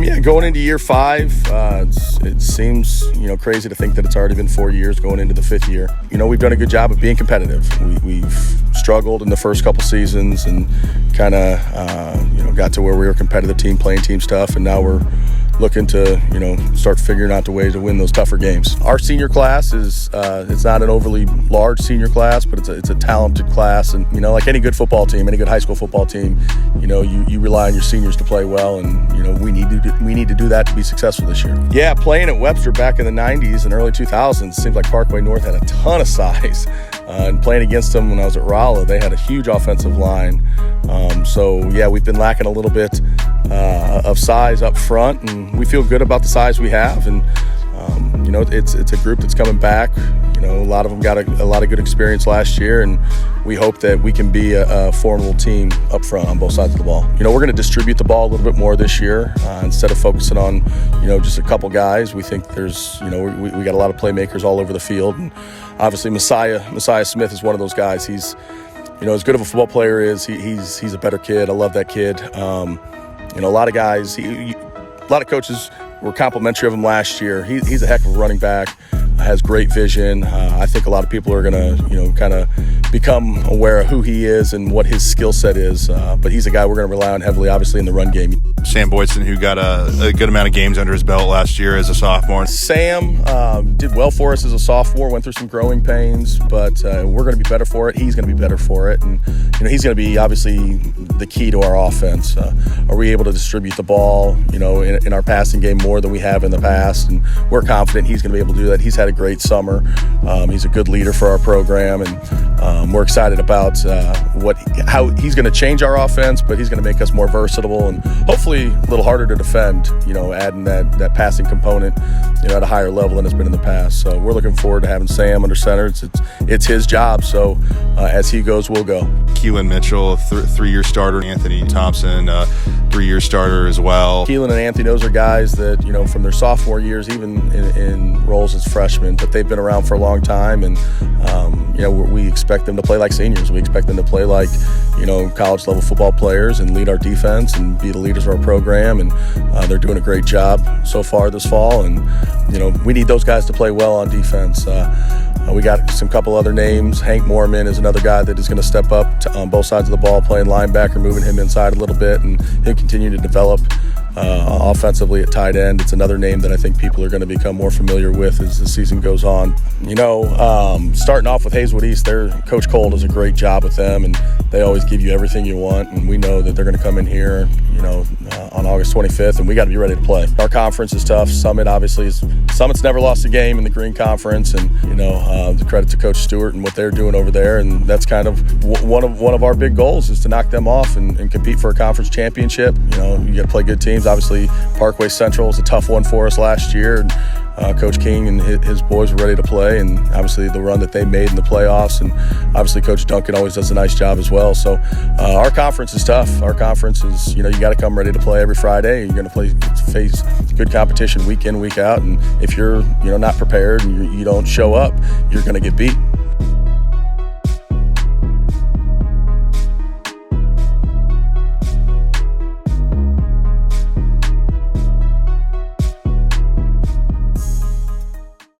Yeah, going into year 5, it seems, crazy to think that it's already been 4 years going into the 5th year. We've done a good job of being competitive. We've struggled in the first couple seasons and kind of, got to where we were a competitive team, playing team stuff, and now we're looking to, start figuring out the ways to win those tougher games. Our senior class is, it's not an overly large senior class, but it's a talented class. And, like any good football team, any good high school football team, you rely on your seniors to play well. And, we need to do that to be successful this year. Yeah, playing at Webster back in the 90s and early 2000s, it seemed like Parkway North had a ton of size. And playing against them when I was at Rolla, they had a huge offensive line. We've been lacking a little bit of size up front, and we feel good about the size we have. And it's a group that's coming back. A lot of them got a lot of good experience last year, and we hope that we can be a formidable team up front on both sides of the ball. We're going to distribute the ball a little bit more this year instead of focusing on just a couple guys. We think there's we got a lot of playmakers all over the field, and obviously Messiah Smith is one of those guys. He's as good of a football player is, he's a better kid. I love that kid. A lot of guys, a lot of coaches were complimentary of him last year. He's a heck of a running back, has great vision. I think a lot of people are going to, kind of become aware of who he is and what his skill set is. But he's a guy we're going to rely on heavily, obviously, in the run game. Sam Boydson, who got a good amount of games under his belt last year as a sophomore. Sam did well for us as a sophomore, went through some growing pains, but we're going to be better for it. He's going to be better for it. And, he's going to be, obviously, the key to our offense. Are we able to distribute the ball, in our passing game more than we have in the past? And we're confident he's going to be able to do that. He's had a great summer. He's a good leader for our program, and we're excited about how he's going to change our offense, but he's going to make us more versatile and hopefully a little harder to defend, adding that passing component, at a higher level than it's been in the past. So we're looking forward to having Sam under center. It's his job, so as he goes, we'll go. Keelan Mitchell, three-year starter. Anthony Thompson, 3-year starter as well. Keelan and Anthony, those are guys that, from their sophomore years, even in roles as freshmen, but they've been around for a long time, and we expect them to play like seniors. We expect them to play like, college-level football players and lead our defense and be the leaders of our program, and they're doing a great job so far this fall, and, we need those guys to play well on defense. We got some couple other names. Hank Moorman is another guy that is going to step up on both sides of the ball, playing linebacker, moving him inside a little bit, and he'll continue to develop offensively at tight end. It's another name that I think people are going to become more familiar with as the season goes on. Starting off with Hazelwood East, their Coach Cole does a great job with them, and they always give you everything you want, and we know that they're going to come in here, on August 25th, and we got to be ready to play. Our conference is tough. Summit's never lost a game in the Green Conference, and the credit to Coach Stewart and what they're doing over there, and that's kind of one of our big goals is to knock them off and compete for a conference championship. You got to play good teams. Obviously, Parkway Central was a tough one for us last year, and Coach King and his boys were ready to play, and obviously the run that they made in the playoffs, and obviously Coach Duncan always does a nice job as well. So our conference is tough. Our conference is, you got to come ready to play every Friday. You're going to face good competition week in, week out, and if you're not prepared and you don't show up, you're going to get beat.